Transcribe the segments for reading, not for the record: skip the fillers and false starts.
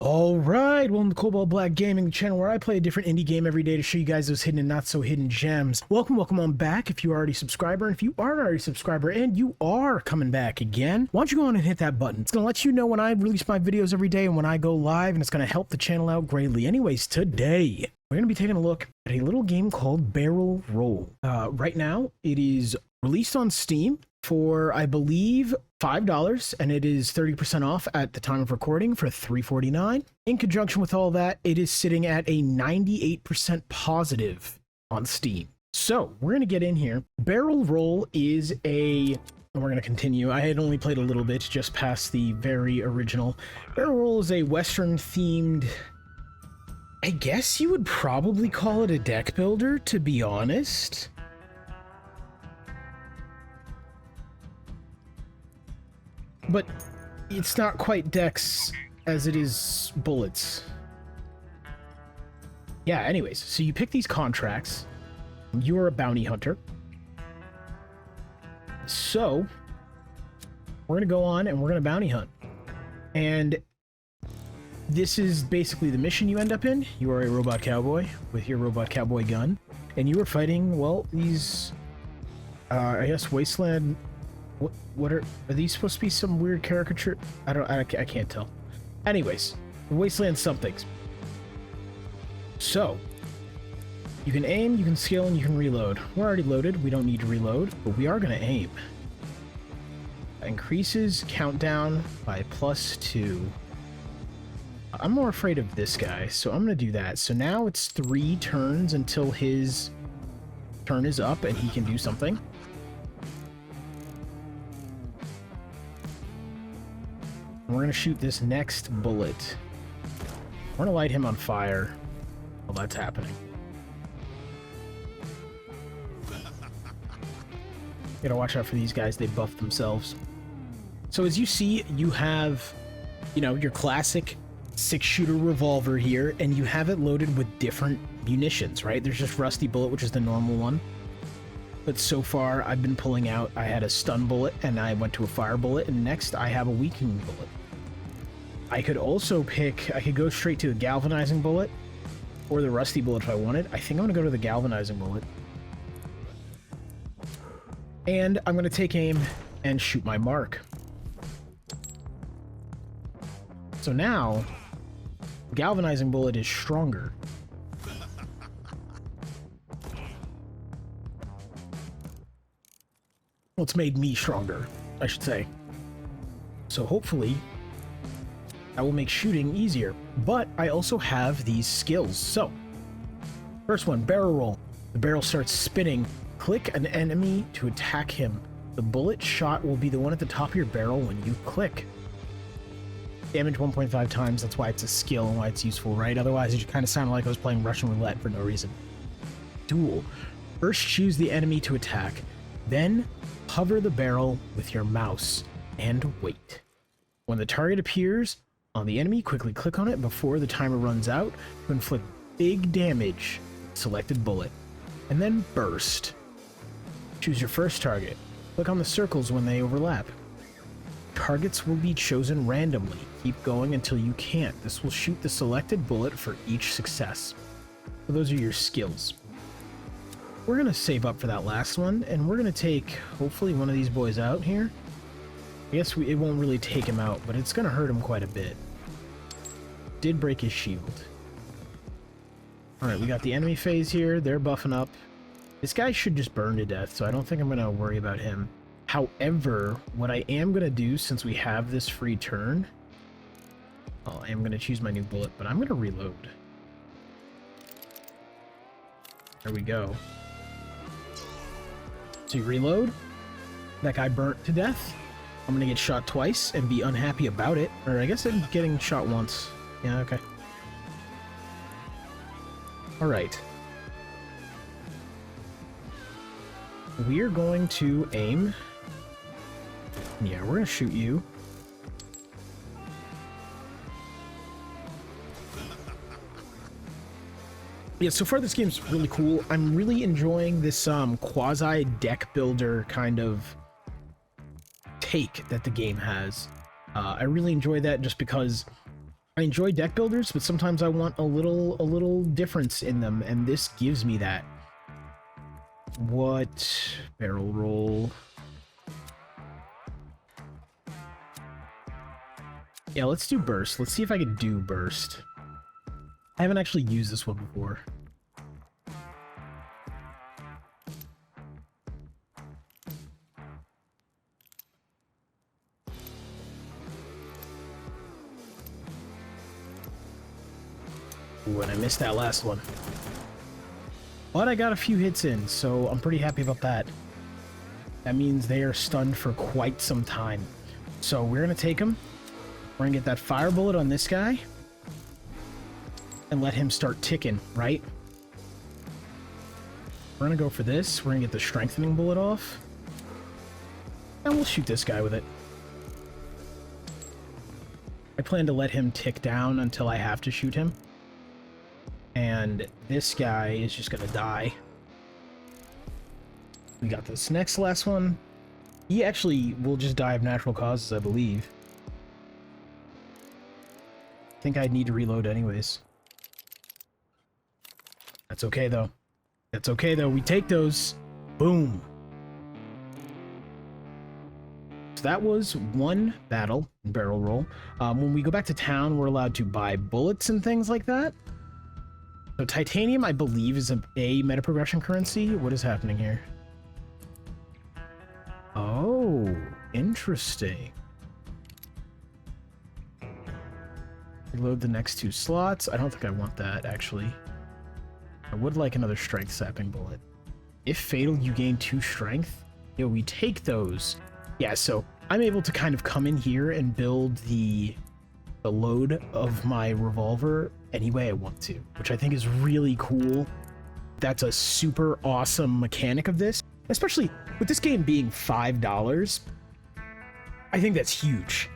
Alright, welcome to Cobalt Black Gaming, the channel where I play a different indie game every day to show you guys those hidden and not so hidden gems. Welcome on back if you are already a subscriber, and if you aren't already a subscriber and you are coming back again, why don't you go on and hit that button. It's going to let you know when I release my videos every day and when I go live, and it's going to help the channel out greatly. Anyways, today, we're going to be taking a look at a little game called Barrel Roll. Right now, it is released on Steam for, I believe, $5, and it is 30% off at the time of recording for $3.49. In conjunction with all that, it is sitting at a 98% positive on Steam. So we're going to get in here. Barrel Roll is and we're going to continue. I had only played a little bit, just past the very original. Barrel Roll is a Western themed, I guess you would probably call it a deck builder, to be honest. But it's not quite decks as it is bullets. Yeah, anyways, so you pick these contracts. You're a bounty hunter. So, we're going to go on and we're going to bounty hunt. And this is basically the mission you end up in. You are a robot cowboy with your robot cowboy gun. And you are fighting, well, these, I guess, wasteland... What are these supposed to be? Some weird caricature? I can't tell. Anyways, wasteland somethings. So you can aim, you can skill, and you can reload. We're already loaded. We don't need to reload, but we are going to aim. Increases countdown by +2. I'm more afraid of this guy, so I'm going to do that. So now it's 3 turns until his turn is up and he can do something. We're going to shoot this next bullet. We're going to light him on fire while that's happening. Gotta watch out for these guys, they buff themselves. So as you see, you have, you know, your classic 6-shooter revolver here, and you have it loaded with different munitions, right? There's just Rusty Bullet, which is the normal one. But so far, I've been pulling out, I had a stun bullet, and I went to a fire bullet, and next I have a weakening bullet. I could also pick, I could go straight to a galvanizing bullet, or the Rusty Bullet if I wanted. I think I'm going to go to the galvanizing bullet. And I'm going to take aim and shoot my mark. So now, galvanizing bullet is stronger. Well, it's made me stronger, I should say. So hopefully, that will make shooting easier. But I also have these skills. So, first one, barrel roll. The barrel starts spinning. Click an enemy to attack him. The bullet shot will be the one at the top of your barrel when you click. Damage 1.5 times, that's why it's a skill and why it's useful, right? Otherwise, it kind of sounded like I was playing Russian roulette for no reason. Duel. First, choose the enemy to attack. Then, hover the barrel with your mouse and wait. When the target appears on the enemy, quickly click on it before the timer runs out to inflict big damage. Selected bullet. And then burst. Choose your first target. Click on the circles when they overlap. Targets will be chosen randomly. Keep going until you can't. This will shoot the selected bullet for each success. So those are your skills. We're going to save up for that last one, and we're going to take, hopefully, one of these boys out here. I guess it won't really take him out, but it's going to hurt him quite a bit. Did break his shield. Alright, we got the enemy phase here. They're buffing up. This guy should just burn to death, so I don't think I'm going to worry about him. However, what I am going to do, since we have this free turn... Oh, I am going to choose my new bullet, but I'm going to reload. There we go. So you reload. That guy burnt to death. I'm going to get shot twice and be unhappy about it. Or I guess I'm getting shot once. Yeah, okay. Alright. We're going to aim. Yeah, we're going to shoot you. Yeah, so far this game's really cool. I'm really enjoying this quasi deck builder kind of take that the game has. I really enjoy that just because I enjoy deck builders, but sometimes I want a little difference in them, and this gives me that. What? Barrel roll. Yeah, let's do burst. Let's see if I can do burst. I haven't actually used this one before. Ooh, and I missed that last one. But I got a few hits in, so I'm pretty happy about that. That means they are stunned for quite some time. So we're going to take them. We're going to get that fire bullet on this guy. And let him start ticking, right? We're going to go for this. We're going to get the strengthening bullet off. And we'll shoot this guy with it. I plan to let him tick down until I have to shoot him. And this guy is just gonna die. We got this last one. He actually will just die of natural causes, I believe. I think I'd need to reload anyways. That's okay though. That's okay though. We take those. Boom. So that was one battle, barrel roll. When we go back to town, we're allowed to buy bullets and things like that. So titanium, I believe, is a meta progression currency. What is happening here? Oh, interesting. Reload the next 2 slots. I don't think I want that, actually. I would like another strength sapping bullet. If fatal, you gain 2 strength. Yeah, we take those. Yeah, so I'm able to kind of come in here and build the load of my revolver any way I want to, which I think is really cool. That's a super awesome mechanic of this, especially with this game being $5. I think that's huge.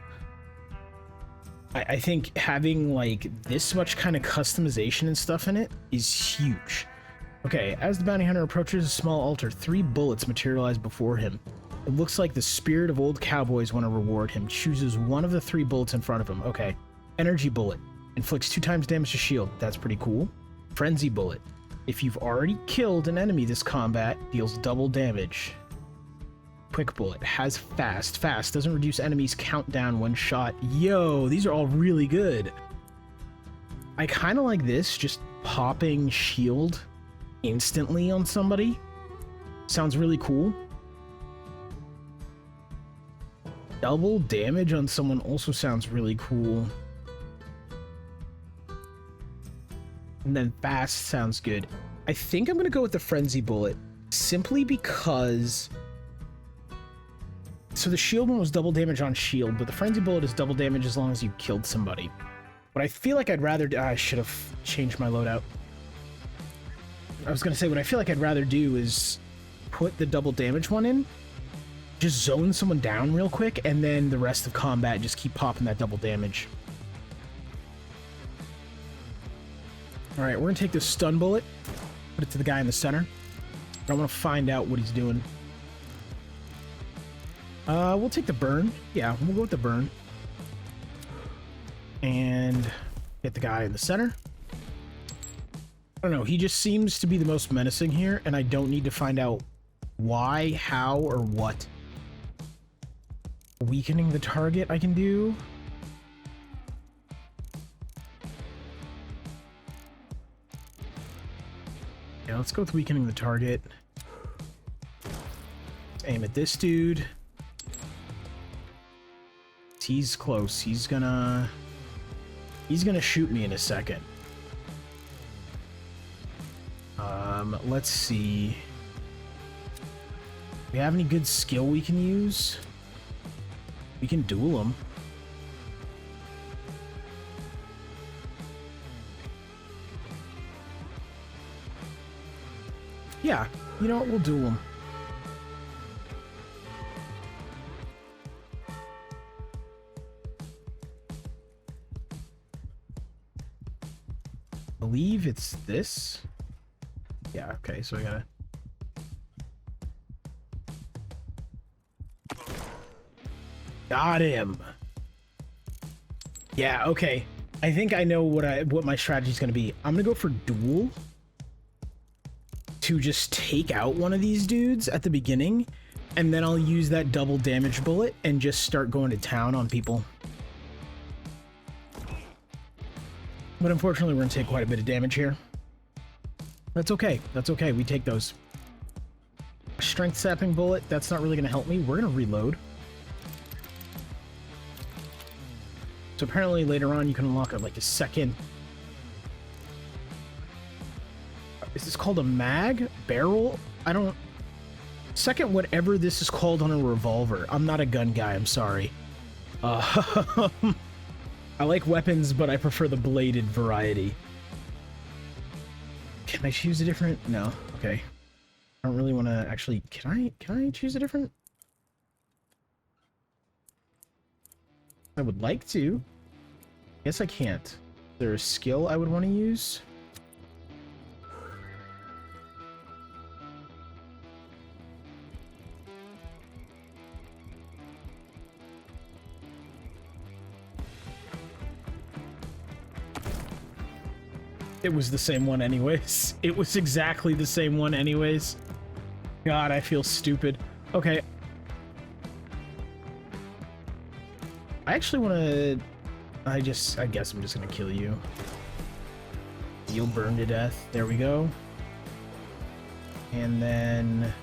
I think having like this much kind of customization and stuff in it is huge. Okay, as the bounty hunter approaches a small altar, 3 bullets materialize before him. It looks like the spirit of old cowboys want to reward him. Chooses one of the 3 bullets in front of him. Okay. Energy bullet. Inflicts 2 times damage to shield. That's pretty cool. Frenzy bullet. If you've already killed an enemy this combat, deals double damage. Quick bullet. Has fast. Fast. Doesn't reduce enemies' countdown when shot. Yo, these are all really good. I kind of like this, just popping shield instantly on somebody. Sounds really cool. Double damage on someone also sounds really cool. And then fast sounds good. I think I'm going to go with the frenzy bullet simply because... So the shield one was double damage on shield, but the frenzy bullet is double damage as long as you killed somebody. What I feel like I'd rather... I should have changed my loadout. I was going to say, what I feel like I'd rather do is put the double damage one in, just zone someone down real quick, and then the rest of combat just keep popping that double damage. Alright, we're gonna take this stun bullet, put it to the guy in the center. I want to find out what he's doing. We'll take the burn. Yeah, we'll go with the burn. And hit the guy in the center. I don't know, he just seems to be the most menacing here, and I don't need to find out why, how, or what. Weakening the target I can do. Yeah, let's go with weakening the target. Let's aim at this dude. He's close. He's gonna shoot me in a second. Let's see. Do we have any good skill we can use? We can duel them. Yeah, you know what? We'll duel them. I believe it's this. Yeah, okay, so I gotta... Got him! Yeah, okay. I think I know what my strategy is going to be. I'm going to go for duel to just take out one of these dudes at the beginning, and then I'll use that double damage bullet and just start going to town on people. But unfortunately, we're going to take quite a bit of damage here. That's okay. That's okay. We take those. Strength sapping bullet, that's not really going to help me. We're going to reload. So apparently later on you can unlock like a second... Is this called a mag? Barrel? I don't... Second whatever this is called on a revolver. I'm not a gun guy, I'm sorry. I like weapons, but I prefer the bladed variety. Can I choose a different... No. Okay. I don't really want to actually... Can I choose a different... I would like to. Guess I can't. Is there a skill I would want to use? It was the same one anyways. It was exactly the same one anyways. God, I feel stupid. Okay. I actually want to... I guess I'm just going to kill you. You'll burn to death. There we go. And then...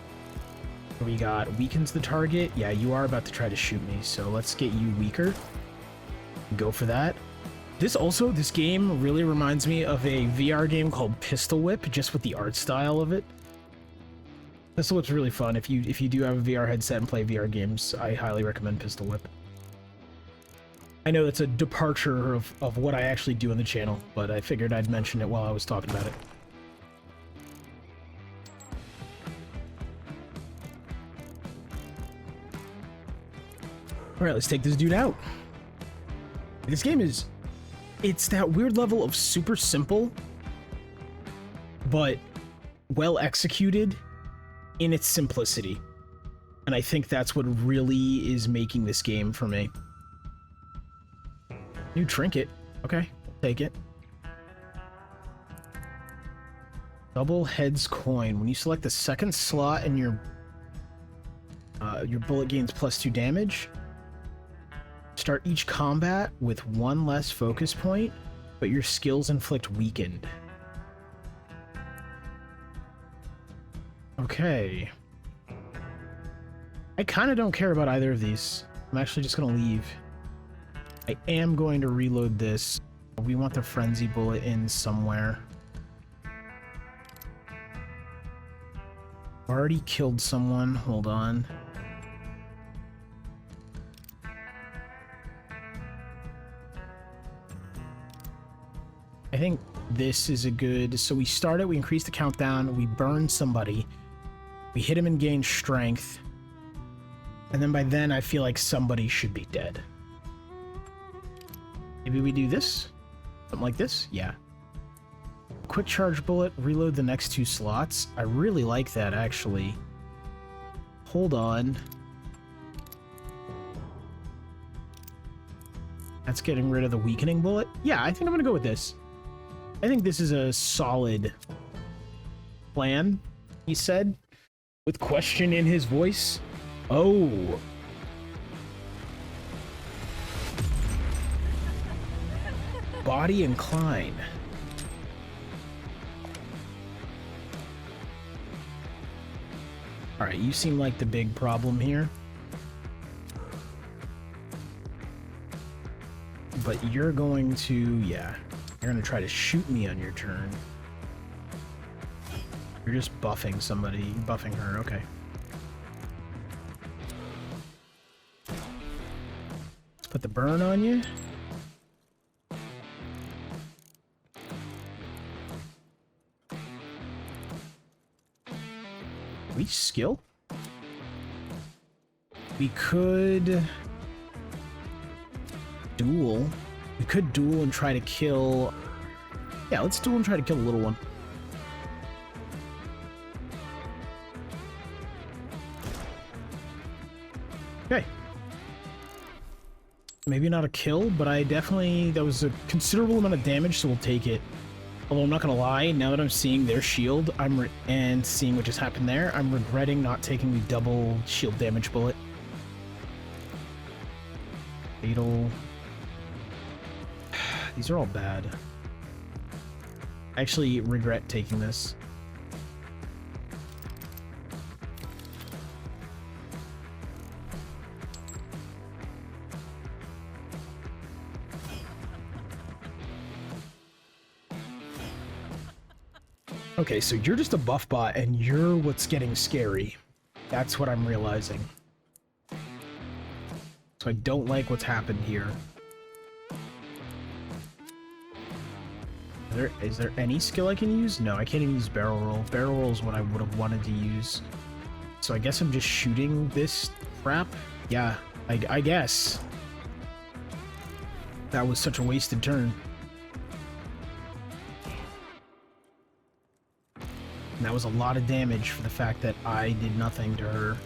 What we got? Weakens the target. Yeah, you are about to try to shoot me, so let's get you weaker. Go for that. This game really reminds me of a VR game called Pistol Whip, just with the art style of it. Pistol Whip's really fun. If you do have a VR headset and play VR games, I highly recommend Pistol Whip. I know that's a departure of what I actually do on the channel, but I figured I'd mention it while I was talking about it. Alright, let's take this dude out. This game is... It's that weird level of super simple, but well executed in its simplicity. And I think that's what really is making this game for me. New trinket. Okay, take it. Double heads coin. When you select the second slot and your bullet gains +2 damage. Start each combat with 1 less focus point, but your skills inflict weakened. Okay. I kind of don't care about either of these. I'm actually just going to leave. I am going to reload this. We want the frenzy bullet in somewhere. Already killed someone. Hold on. I think this is a good... So we start it, we increase the countdown, we burn somebody, we hit him and gain strength, and then by then I feel like somebody should be dead. Maybe we do this? Something like this? Yeah. Quick charge bullet, reload the next 2 slots. I really like that, actually. Hold on. That's getting rid of the weakening bullet. Yeah, I think I'm gonna go with this. I think this is a solid plan, he said, with question in his voice. Oh. Body incline. Alright, you seem like the big problem here. But you're going to, yeah. You're gonna try to shoot me on your turn. You're just buffing somebody. You're buffing her, okay. Let's put the burn on you. We skill? We could... duel. We could duel and try to kill... Yeah, let's duel and try to kill the little one. Okay. Maybe not a kill, but that was a considerable amount of damage, so we'll take it. Although I'm not gonna lie, now that I'm seeing their shield, and seeing what just happened there, I'm regretting not taking the double shield damage bullet. Fatal. These are all bad. I actually regret taking this. Okay, so you're just a buff bot, and you're what's getting scary. That's what I'm realizing. So I don't like what's happened here. Is there any skill I can use? No, I can't even use barrel roll. Barrel roll is what I would have wanted to use. So I guess I'm just shooting this crap? Yeah, I guess. That was such a wasted turn. And that was a lot of damage for the fact that I did nothing to her.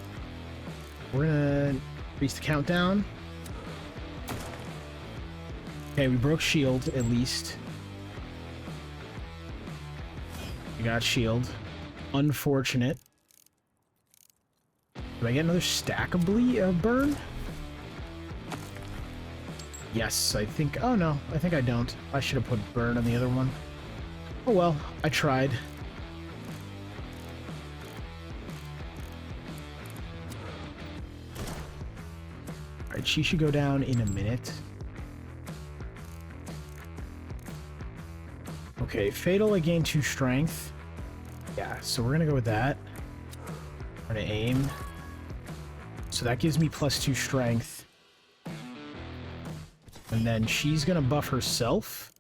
We're gonna increase the countdown. Okay, we broke shield, at least. We got shield. Unfortunate. Do I get another stack of burn? Yes, I think... Oh, no. I think I don't. I should have put burn on the other one. Oh, well. I tried. Alright, she should go down in a minute. Okay, fatal, I gain 2 strength. Yeah, so we're gonna go with that. We're gonna aim. So that gives me +2 strength. And then she's gonna buff herself.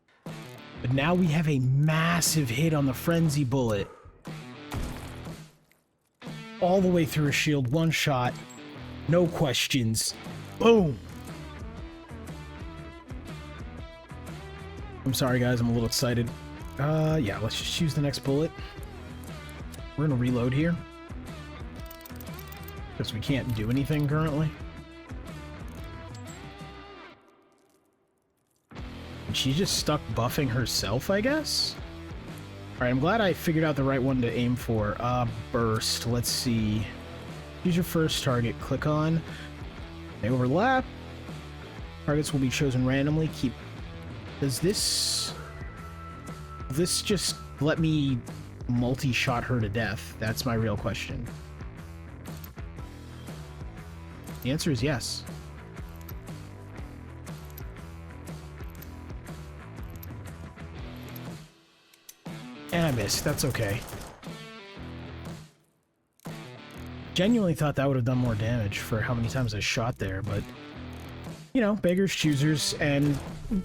But now we have a massive hit on the frenzy bullet. All the way through a shield, 1 shot. No questions. Boom! I'm sorry guys, I'm a little excited. Yeah, let's just choose the next bullet. We're gonna reload here. Because we can't do anything currently. And she's just stuck buffing herself, I guess? Alright, I'm glad I figured out the right one to aim for. Burst. Let's see. Choose your first target. Click on. They overlap. Targets will be chosen randomly. Does this just let me multi-shot her to death? That's my real question. The answer is yes. And I missed. That's okay. Genuinely thought that would have done more damage for how many times I shot there, but you know, beggars, choosers, and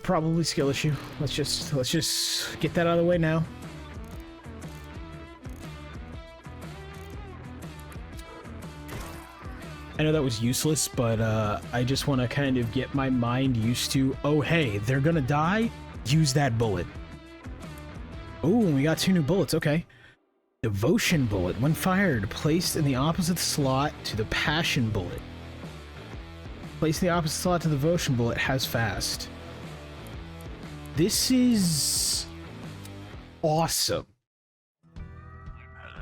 probably skill issue. Let's just get that out of the way now. I know that was useless, but I just want to kind of get my mind used to, oh hey, they're gonna die, use that bullet. Oh, and we got 2 new bullets, okay. Devotion bullet, when fired, placed in the opposite slot to the passion bullet. Placed in the opposite slot to the devotion bullet, has fast. This is awesome.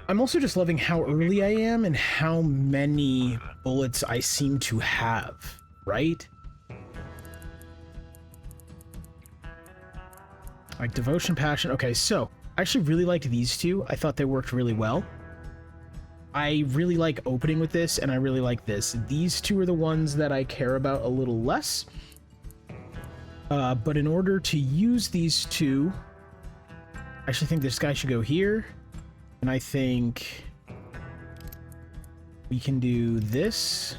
I'm also just loving how early I am and how many bullets I seem to have, right? Like devotion, passion. Okay, so I actually really liked these 2. I thought they worked really well. I really like opening with this, and I really like this. These 2 are the ones that I care about a little less. But in order to use these 2, I actually think this guy should go here. And I think we can do this.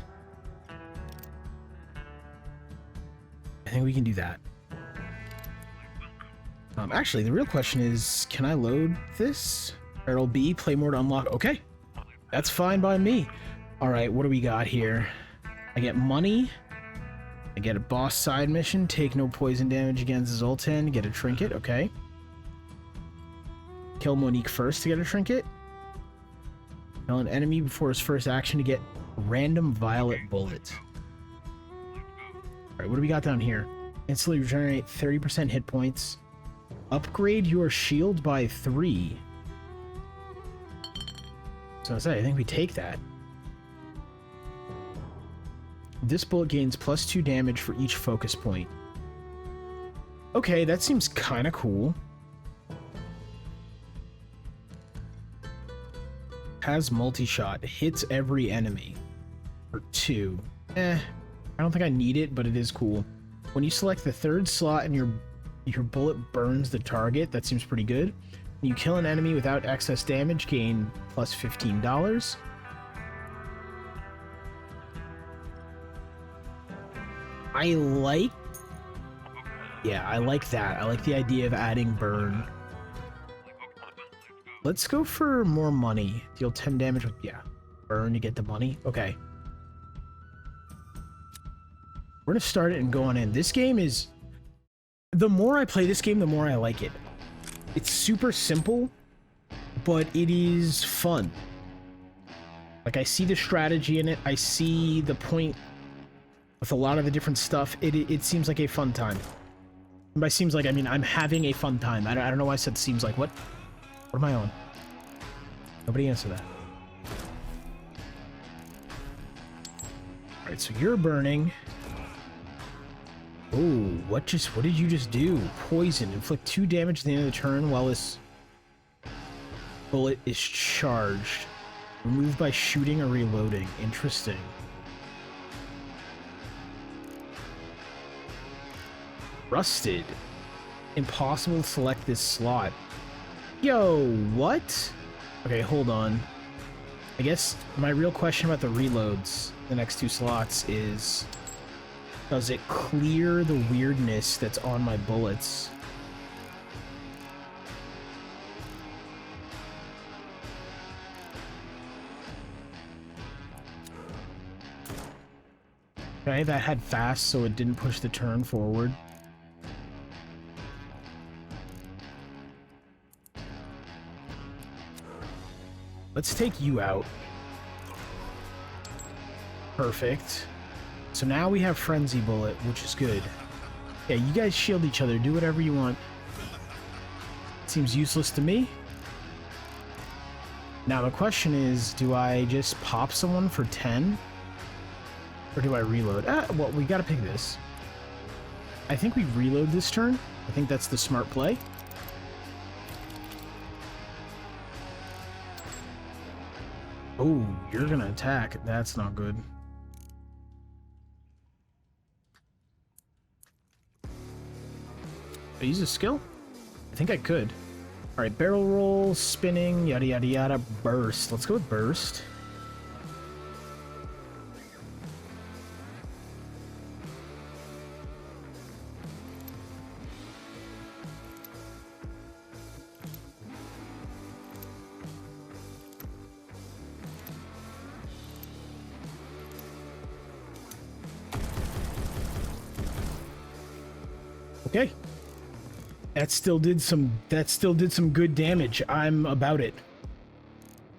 I think we can do that. Actually, the real question is, can I load this? Barrel B, play more to unlock. Okay. That's fine by me. Alright, what do we got here? I get money. I get a boss side mission. Take no poison damage against Zoltan. Get a trinket. Okay. Kill Monique first to get a trinket. Kill an enemy before his first action to get random violet bullet. Alright, what do we got down here? Instantly regenerate 30% hit points. Upgrade your shield by 3. So I think we take that. This bullet gains +2 damage for each focus point. Okay, that seems kind of cool. Has multi-shot. Hits every enemy. For 2. I don't think I need it, but it is cool. When you select the 3rd slot and your bullet burns the target, that seems pretty good. When you kill an enemy without excess damage, gain +$15. I like that. I like the idea of adding burn. Let's go for more money. Deal 10 damage with, yeah. Burn to get the money. Okay. We're gonna start it and go on in. This game is... The more I play this game, the more I like it. It's super simple, but it is fun. Like, I see the strategy in it. I see the point with a lot of the different stuff. It seems like a fun time. And by seems like, I mean, I'm having a fun time. I don't know why I said seems like. What am I on? Nobody answer that. Alright, so you're burning. Oh, what did you just do? Poison. Inflict 2 damage at the end of the turn while this bullet is charged. Removed by shooting or reloading. Interesting. Rusted. Impossible to select this slot. Yo, what? Okay, hold on. I guess my real question about the reloads, the next 2 slots, is... Does it clear the weirdness that's on my bullets? Okay, that had fast, so it didn't push the turn forward. Let's take you out. Perfect. So now we have Frenzy Bullet, which is good. Yeah, you guys shield each other. Do whatever you want. Seems useless to me. Now the question is, do I just pop someone for 10? Or do I reload? Well, we gotta pick this. I think we reload this turn. I think that's the smart play. Oh, you're gonna attack. That's not good. I use a skill? I think I could. Alright, barrel roll, spinning, yada yada yada, burst. Let's go with burst. Okay. That still did some good damage. I'm about it.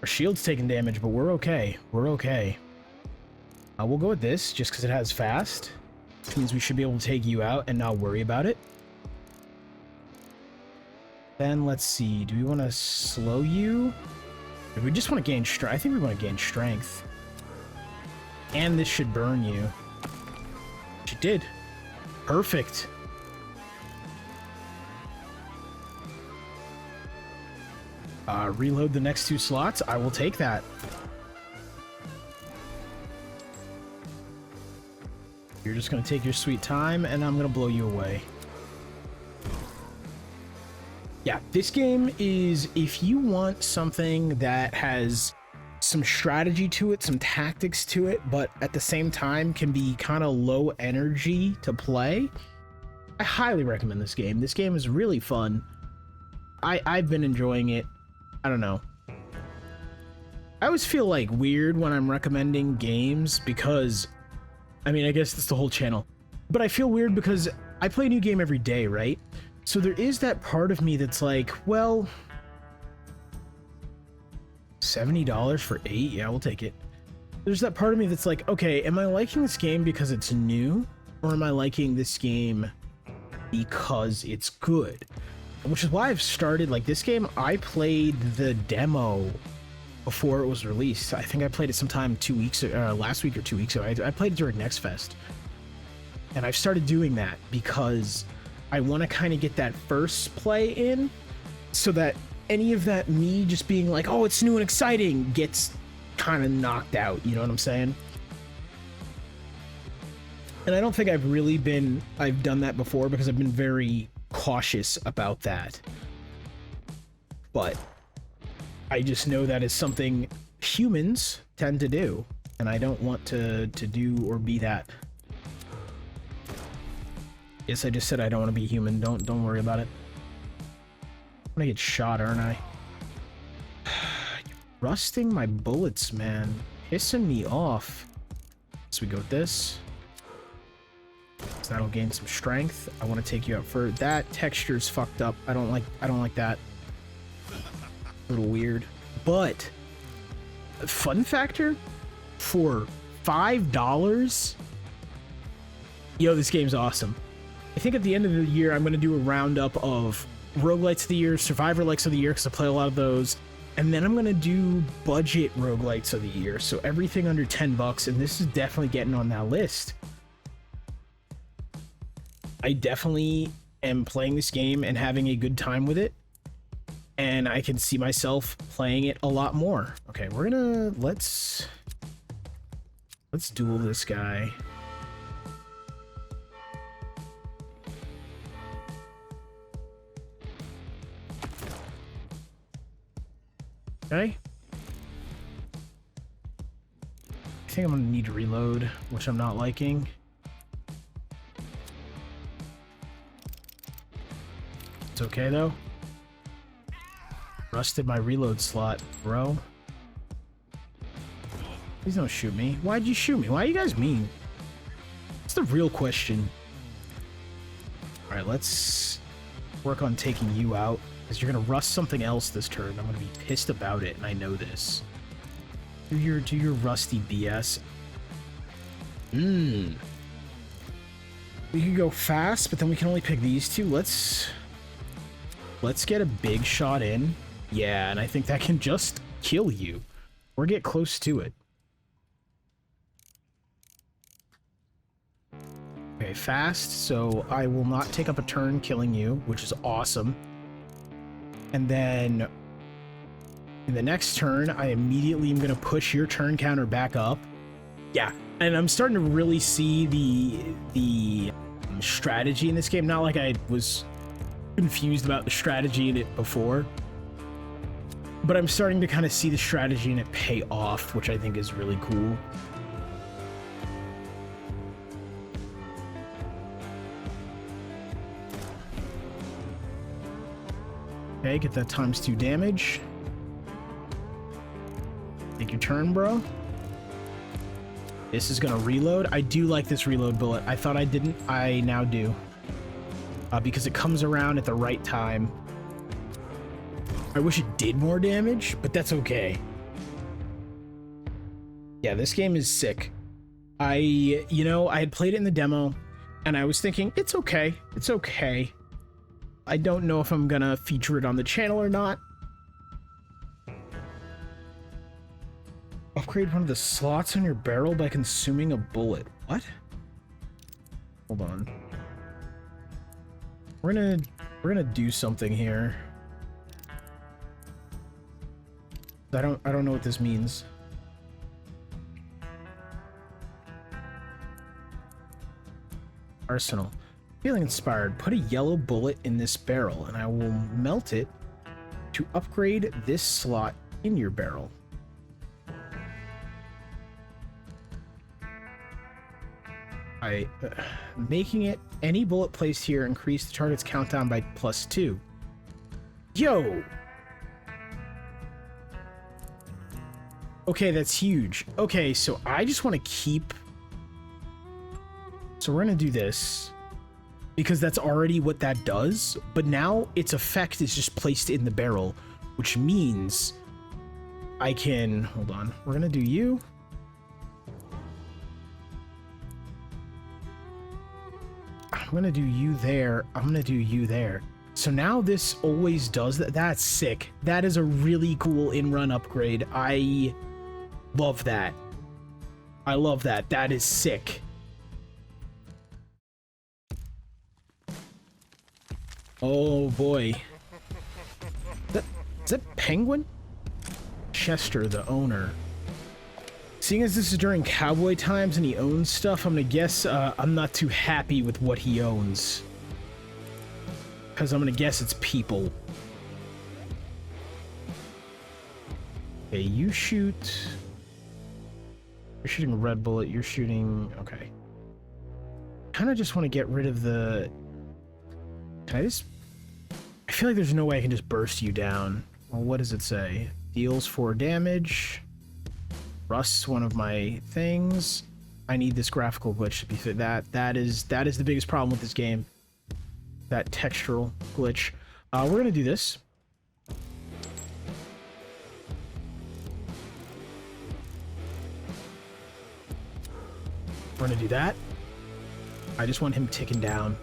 Our shield's taking damage, but we're okay. We're okay. We'll go with this, just because it has fast. Which means we should be able to take you out and not worry about it. Then let's see. Do we want to slow you? Or do we just want to gain strength? I think we want to gain strength. And this should burn you. Which it did. Perfect. Reload the next 2 slots. I will take that. You're just going to take your sweet time, and I'm going to blow you away. Yeah, this game is, if you want something that has some strategy to it, some tactics to it, but at the same time can be kind of low energy to play, I highly recommend this game. This game is really fun. I've been enjoying it. I don't know. I always feel like weird when I'm recommending games because, I mean, I guess that's the whole channel. But I feel weird because I play a new game every day, right? So there is that part of me that's like, well, $70 for 8? Yeah, we'll take it. There's that part of me that's like, okay, am I liking this game because it's new? or am I liking this game because it's good? Which is why I've started, like, this game, I played the demo before it was released. I think I played it sometime last week or 2 weeks ago. I played it during Next Fest. And I've started doing that because I want to kind of get that first play in, so that any of that me just being like, oh, it's new and exciting, gets kind of knocked out. You know what I'm saying? And I don't think I've done that before because I've been very cautious about that. But I just know that is something humans tend to do, and I don't want to do or be that. Yes, I just said I don't want to be human. Don't worry about it. I'm gonna get shot, aren't I? Rusting my bullets, man. Pissing me off. So we go with this. So that'll gain some strength. I want to take you out for that. Texture's fucked up. I don't like that. A little weird. But fun factor, for $5, yo, this game's awesome. I think at the end of the year, I'm going to do a roundup of roguelites of the year, survivor likes of the year, because I play a lot of those. And then I'm going to do budget roguelites of the year. So everything under $10, and this is definitely getting on that list. I definitely am playing this game and having a good time with it. And I can see myself playing it a lot more. Okay, we're gonna, let's duel this guy. Okay. I think I'm gonna need to reload, which I'm not liking. It's okay though. Rusted my reload slot, bro. Please don't shoot me. Why'd you shoot me? Why are you guys mean? That's the real question. Alright, let's work on taking you out, because you're gonna rust something else this turn. I'm gonna be pissed about it, and I know this. Do your rusty BS. We can go fast, but then we can only pick these two. Let's get a big shot in. Yeah, and I think that can just kill you, or get close to it. Okay, fast, so I will not take up a turn killing you, which is awesome. And then in the next turn, I immediately am going to push your turn counter back up. Yeah, and I'm starting to really see the strategy in this game. Not like I was confused about the strategy in it before, but I'm starting to kind of see the strategy in it pay off, which I think is really cool. Okay, get that ×2 damage. Take your turn, bro. This is gonna reload. I do like this reload bullet. I thought I didn't. I now do. Because it comes around at the right time. I wish it did more damage, but that's okay. Yeah, this game is sick. I had played it in the demo, and I was thinking, it's okay. It's okay. I don't know if I'm gonna feature it on the channel or not. Upgrade one of the slots on your barrel by consuming a bullet. What? Hold on. We're gonna do something here. I don't know what this means. Arsenal. Feeling inspired, put a yellow bullet in this barrel, and I will melt it to upgrade this slot in your barrel. Making it any bullet placed here increase the target's countdown by +2. Yo! Okay, that's huge. Okay, so I just want to keep... So we're going to do this, because that's already what that does, but now its effect is just placed in the barrel, which means I can... Hold on. We're going to do you. I'm gonna do you there. I'm gonna do you there. So now this always does that. That's sick. That is a really cool in-run upgrade. I love that. I love that. That is sick. Oh boy. Is that Penguin? Chester, the owner. Seeing as this is during cowboy times and he owns stuff, I'm gonna guess I'm not too happy with what he owns. Because I'm gonna guess it's people. Okay, you shoot... You're shooting a red bullet, you're shooting... Okay. Kinda just want to get rid of the... Can I just... I feel like there's no way I can just burst you down. Well, what does it say? Deals 4 damage. Rust's one of my things. I need this graphical glitch to be fit. That is the biggest problem with this game. That textural glitch. We're gonna do this. We're gonna do that. I just want him ticking down.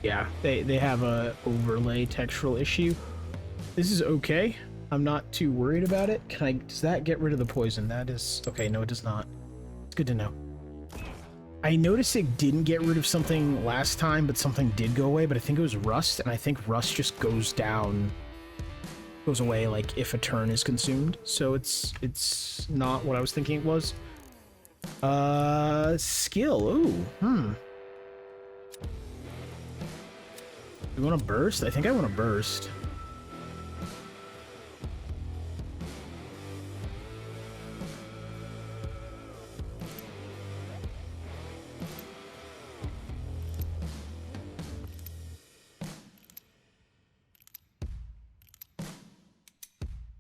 Yeah, they have a overlay textural issue. This is okay. I'm not too worried about it. Does that get rid of the poison? That is... Okay, no, it does not. It's good to know. I noticed it didn't get rid of something last time, but something did go away, but I think it was rust, and I think rust just goes down... Goes away, like, if a turn is consumed. So it's not what I was thinking it was. Skill. Ooh, You want to burst? I think I want to burst.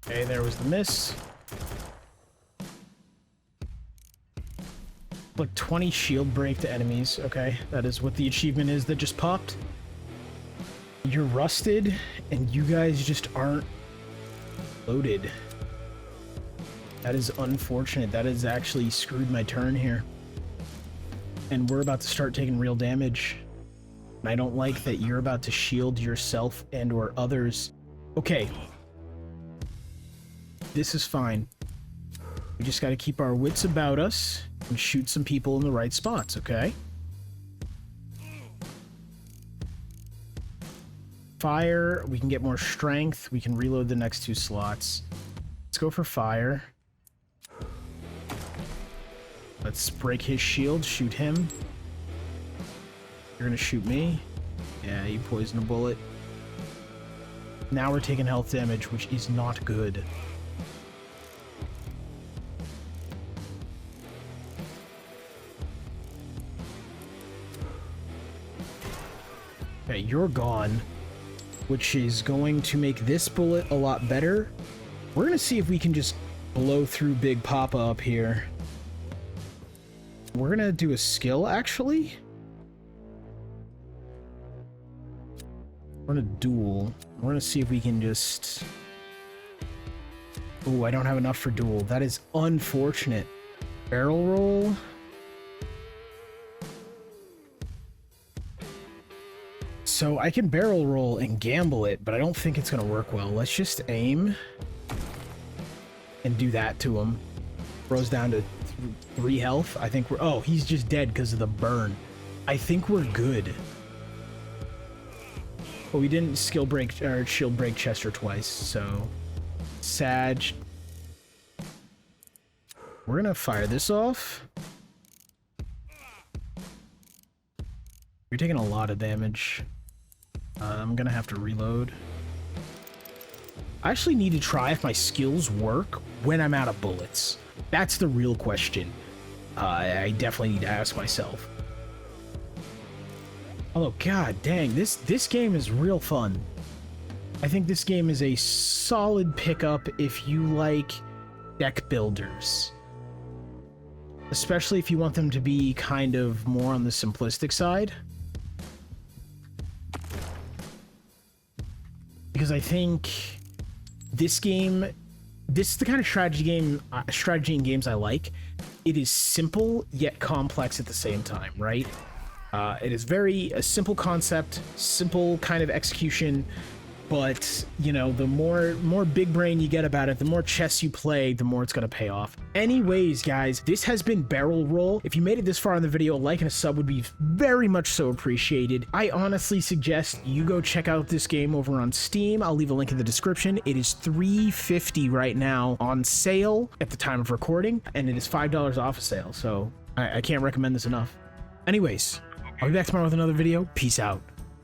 Okay, there was the miss. Like 20 shield break to enemies. Okay, that is what the achievement is that just popped. You're rusted, and you guys just aren't loaded. That is unfortunate. That has actually screwed my turn here. And we're about to start taking real damage. And I don't like that you're about to shield yourself and or others. Okay. This is fine. We just gotta keep our wits about us and shoot some people in the right spots, okay? Fire, we can get more strength. We can reload the next 2 slots. Let's go for fire. Let's break his shield, shoot him. You're gonna shoot me. Yeah, you poison a bullet. Now we're taking health damage, which is not good. Okay, you're gone. Which is going to make this bullet a lot better. We're gonna see if we can just blow through Big Papa up here. We're gonna do a skill, actually. We're gonna duel. We're gonna see if we can just... Oh, I don't have enough for duel. That is unfortunate. Barrel roll. So I can barrel roll and gamble it, but I don't think it's gonna work well. Let's just aim and do that to him. Throws down to 3 health. I think we're... Oh, he's just dead because of the burn. I think we're good. But we didn't skill break or shield break Chester twice, so... Sag. We're gonna fire this off. You're taking a lot of damage. I'm gonna have to reload. I actually need to try if my skills work when I'm out of bullets. That's the real question. I definitely need to ask myself. Although, god dang, this game is real fun. I think this game is a solid pickup if you like deck builders. especially if you want them to be kind of more on the simplistic side. Because I think this game, this is the kind of strategy in games I like. It is simple yet complex at the same time, right? It is a simple concept, simple kind of execution, but, you know, the more big brain you get about it, the more chess you play, the more it's gonna pay off. Anyways, guys, this has been Barrel Roll. If you made it this far in the video, a like and a sub would be very much so appreciated. I honestly suggest you go check out this game over on Steam. I'll leave a link in the description. It is $3.50 right now on sale at the time of recording, and it is $5 off a sale, so I can't recommend this enough. Anyways, I'll be back tomorrow with another video. Peace out.